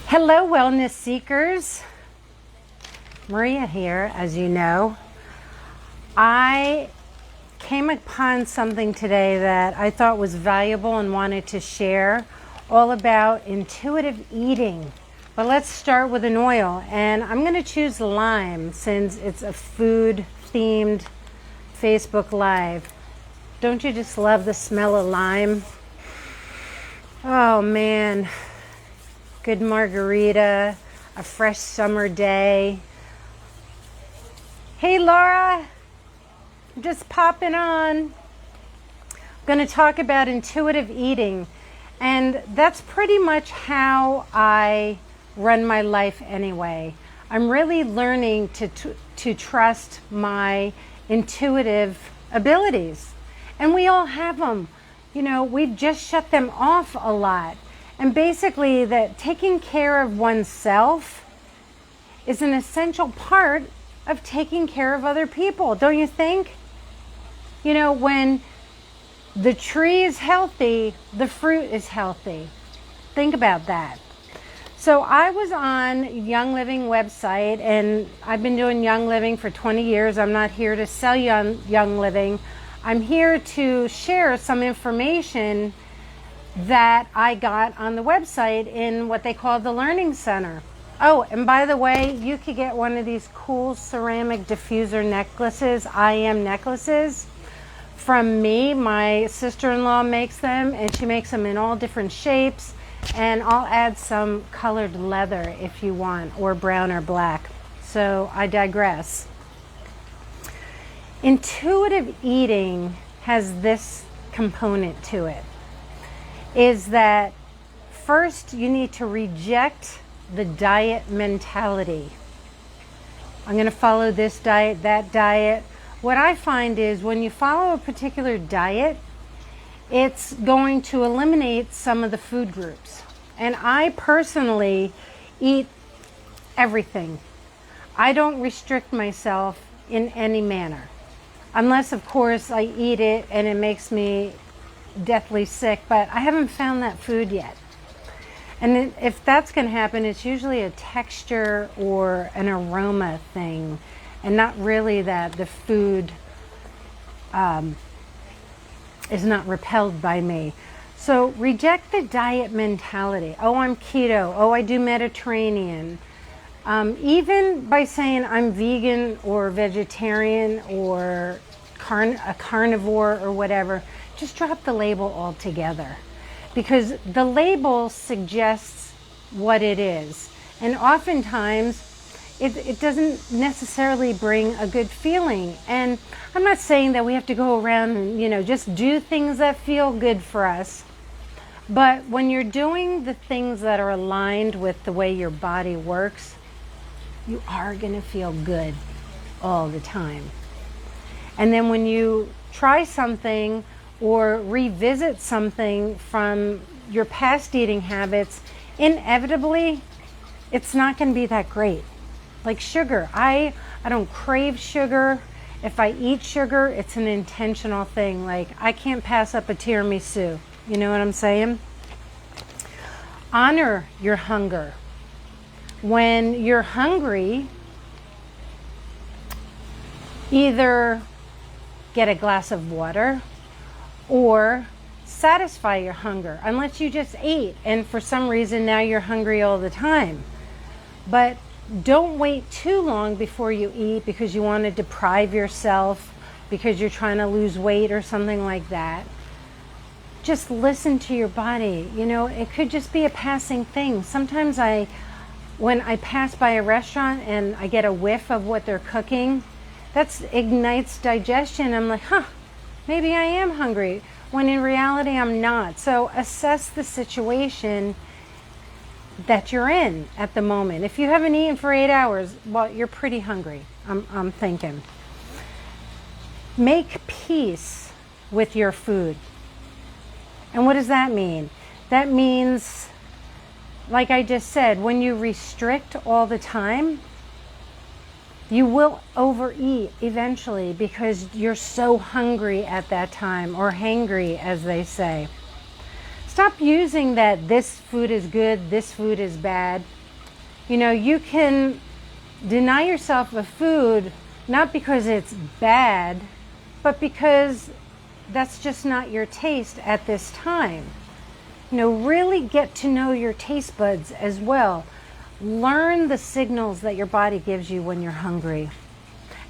Hello, wellness seekers. Maria here, as you know. I came upon something today that I thought was valuable and wanted to share, all about intuitive eating. But let's start with an oil, and I'm going to choose lime since it's a food-themed Facebook Live. Don't you just love the smell of lime? Oh man. Good margarita, a fresh summer day. Hey Laura, I'm just popping on. I'm going to talk about intuitive eating, and that's pretty much how I run my life anyway. I'm really learning to trust my intuitive abilities, and we all have them. You know, we've just shut them off a lot. And basically that taking care of oneself is an essential part of taking care of other people, don't you think? You know, when the tree is healthy, the fruit is healthy. Think about that. So I was on Young Living website, and I've been doing Young Living for 20 years. I'm not here to sell you on Young Living. I'm here to share some information that I got on the website in what they call the Learning Center. Oh, and by the way, you could get one of these cool ceramic diffuser necklaces, IM necklaces, from me. My sister-in-law makes them, and she makes them in all different shapes, and I'll add some colored leather if you want, or brown or black. So I digress. Intuitive eating has this component to it, is that first you need to reject the diet mentality. I'm going to follow this diet, that diet. What I find is when you follow a particular diet, it's going to eliminate some of the food groups. And I personally eat everything. I don't restrict myself in any manner. Unless, of course, I eat it and it makes me deathly sick, but I haven't found that food yet. And if that's going to happen, it's usually a texture or an aroma thing, and not really that the food is not repelled by me. So reject the diet mentality. Oh, I'm keto. Oh, I do Mediterranean. Even by saying I'm vegan or vegetarian or a carnivore or whatever, just drop the label altogether, because the label suggests what it is, and oftentimes it doesn't necessarily bring a good feeling. And I'm not saying that we have to go around and, you know, just do things that feel good for us, but when you're doing the things that are aligned with the way your body works, you are going to feel good all the time. And then when you try something or revisit something from your past eating habits, inevitably, it's not going to be that great. Like sugar, I don't crave sugar. If I eat sugar, it's an intentional thing. Like, I can't pass up a tiramisu. You know what I'm saying? Honor your hunger. When you're hungry, either get a glass of water or satisfy your hunger, unless you just ate and for some reason now you're hungry all the time. But don't wait too long before you eat because you want to deprive yourself because you're trying to lose weight or something like that. Just listen to your body. You know, it could just be a passing thing. Sometimes when I pass by a restaurant and I get a whiff of what they're cooking, that ignites digestion. I'm like, maybe I am hungry, when in reality I'm not. So assess the situation that you're in at the moment. If you haven't eaten for 8 hours, well, you're pretty hungry, I'm thinking. Make peace with your food. And what does that mean? That means, like I just said, when you restrict all the time, you will overeat eventually because you're so hungry at that time, or hangry, as they say. Stop using that this food is good, this food is bad. You know, you can deny yourself a food not because it's bad, but because that's just not your taste at this time. You know, really get to know your taste buds as well. Learn the signals that your body gives you when you're hungry.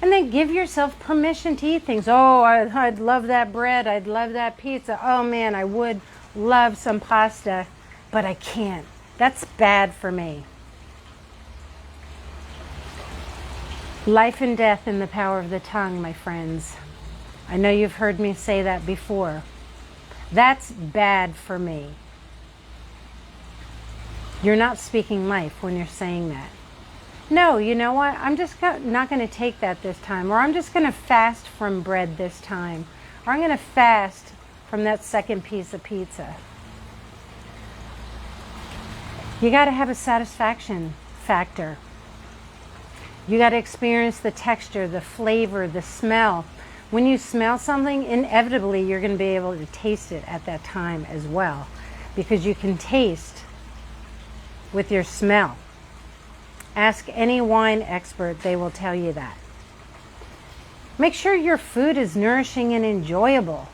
And then give yourself permission to eat things. Oh, I'd love that bread. I'd love that pizza. Oh man, I would love some pasta, but I can't. That's bad for me. Life and death in the power of the tongue, my friends. I know you've heard me say that before. That's bad for me. You're not speaking life when you're saying that. No, you know what? I'm just not going to take that this time. Or I'm just going to fast from bread this time. Or I'm going to fast from that second piece of pizza. You got to have a satisfaction factor. You got to experience the texture, the flavor, the smell. When you smell something, inevitably you're going to be able to taste it at that time as well, because you can taste with your smell. Ask any wine expert, they will tell you that. Make sure your food is nourishing and enjoyable.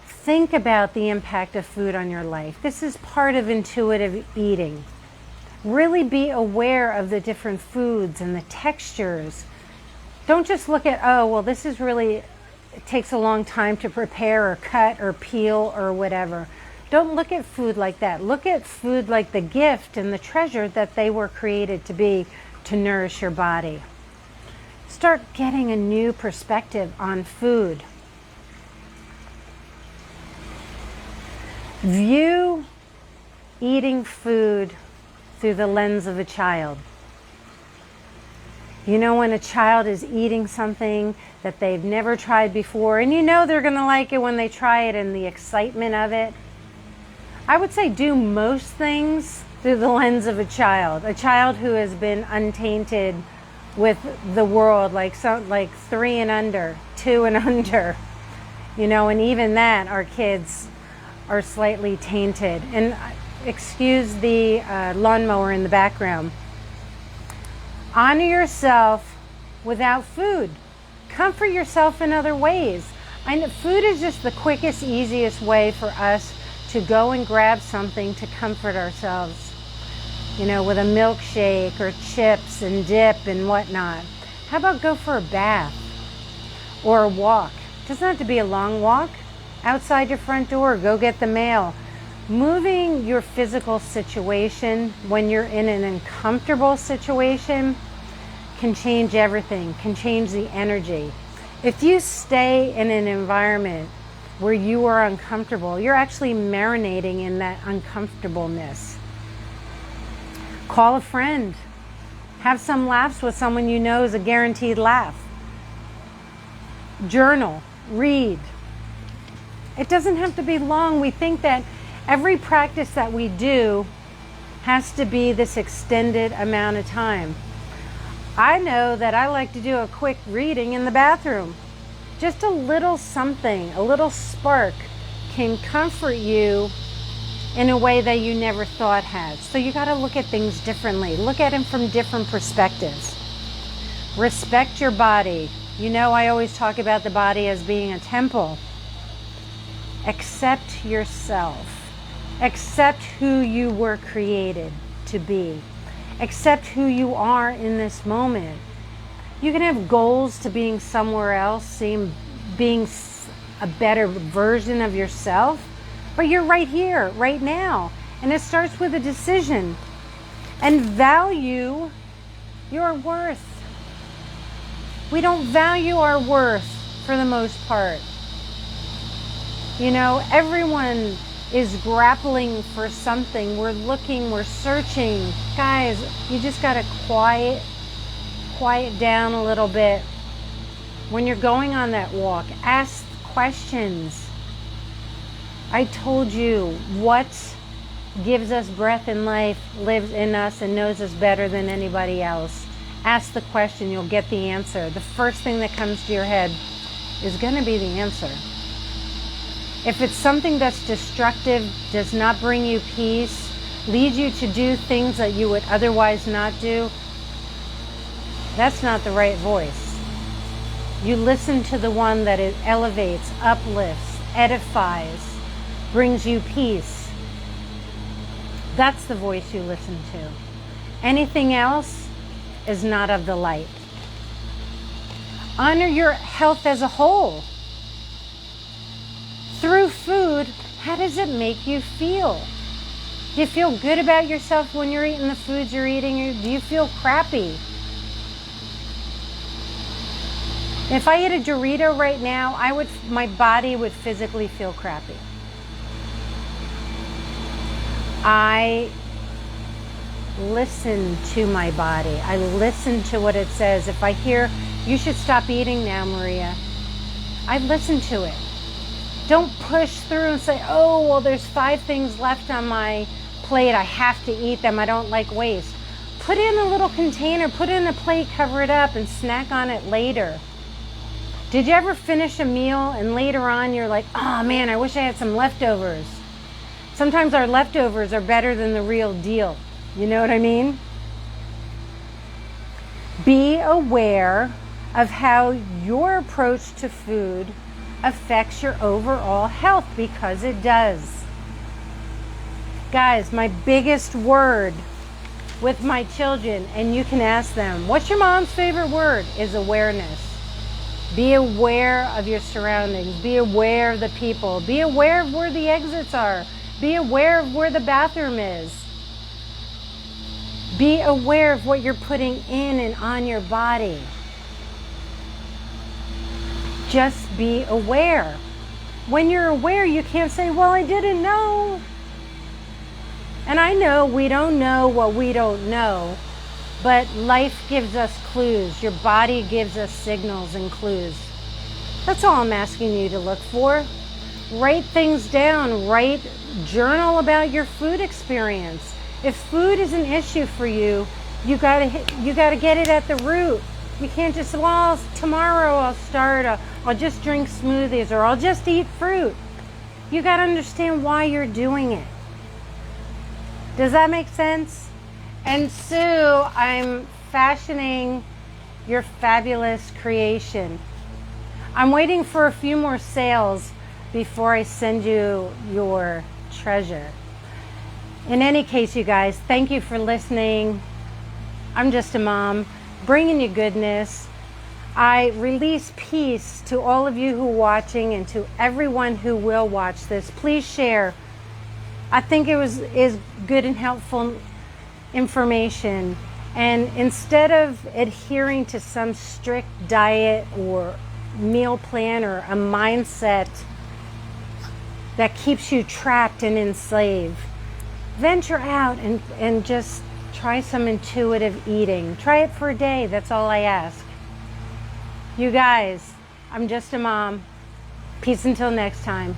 Think about the impact of food on your life. This is part of intuitive eating. Really be aware of the different foods and the textures. Don't just look at, oh, well, this is really, it takes a long time to prepare or cut or peel or whatever. Don't look at food like that. Look at food like the gift and the treasure that they were created to be, to nourish your body. Start getting a new perspective on food. View eating food through the lens of a child. You know, when a child is eating something that they've never tried before, and you know they're going to like it when they try it and the excitement of it. I would say do most things through the lens of a child who has been untainted with the world, like 3 and under, 2 and under. You know, and even that, our kids are slightly tainted. And excuse the lawnmower in the background. Honor yourself without food. Comfort yourself in other ways. I know food is just the quickest, easiest way for us to go and grab something to comfort ourselves. You know, with a milkshake or chips and dip and whatnot. How about go for a bath or a walk? It doesn't have to be a long walk. Outside your front door, go get the mail. Moving your physical situation when you're in an uncomfortable situation can change everything, can change the energy. If you stay in an environment where you are uncomfortable, you're actually marinating in that uncomfortableness. Call a friend. Have some laughs with someone you know is a guaranteed laugh. Journal. Read. It doesn't have to be long. We think that every practice that we do has to be this extended amount of time. I know that I like to do a quick reading in the bathroom. Just a little something, a little spark can comfort you in a way that you never thought had. So you got to look at things differently. Look at them from different perspectives. Respect your body. You know, I always talk about the body as being a temple. Accept yourself. Accept who you were created to be. Accept who you are in this moment. You can have goals to being somewhere else, being a better version of yourself, but you're right here, right now. And it starts with a decision. And value your worth. We don't value our worth for the most part. You know, everyone is grappling for something. We're looking, we're searching. Guys, you just got to quiet down a little bit. When you're going on that walk, ask questions. I told you, what gives us breath in life lives in us and knows us better than anybody else. Ask the question, you'll get the answer. The first thing that comes to your head is going to be the answer. If it's something that's destructive, does not bring you peace, lead you to do things that you would otherwise not do, that's not the right voice. You listen to the one that it elevates, uplifts, edifies, brings you peace. That's the voice you listen to. Anything else is not of the light. Honor your health as a whole. Through food, how does it make you feel? Do you feel good about yourself when you're eating the foods you're eating, or do you feel crappy? If I ate a Dorito right now, my body would physically feel crappy. I listen to my body. I listen to what it says. If I hear, you should stop eating now, Maria, I listen to it. Don't push through and say, oh, well, there's 5 things left on my plate. I have to eat them. I don't like waste. Put it in a little container, put it in a plate, cover it up, and snack on it later. Did you ever finish a meal and later on you're like, oh man, I wish I had some leftovers? Sometimes our leftovers are better than the real deal. You know what I mean? Be aware of how your approach to food affects your overall health, because it does. Guys, my biggest word with my children, and you can ask them, what's your mom's favorite word? Is awareness. Be aware of your surroundings. Be aware of the people. Be aware of where the exits are. Be aware of where the bathroom is. Be aware of what you're putting in and on your body. Just be aware. When you're aware, you can't say, well, I didn't know. And I know we don't know what we don't know, but life gives us clues. Your body gives us signals and clues. That's all I'm asking you to look for. Write things down. Journal about your food experience. If food is an issue for you, you gotta get it at the root. You can't just, well, tomorrow I'll just drink smoothies, or I'll just eat fruit. You gotta understand why you're doing it. Does that make sense? And Sue, I'm fashioning your fabulous creation. I'm waiting for a few more sales before I send you your treasure. In any case, you guys, thank you for listening. I'm just a mom, bringing you goodness. I release peace to all of you who are watching, and to everyone who will watch this. Please share. I think it is good and helpful information. And instead of adhering to some strict diet or meal plan or a mindset that keeps you trapped and enslaved, venture out and just try some intuitive eating. Try it for a day. That's all I ask. You guys, I'm just a mom. Peace until next time.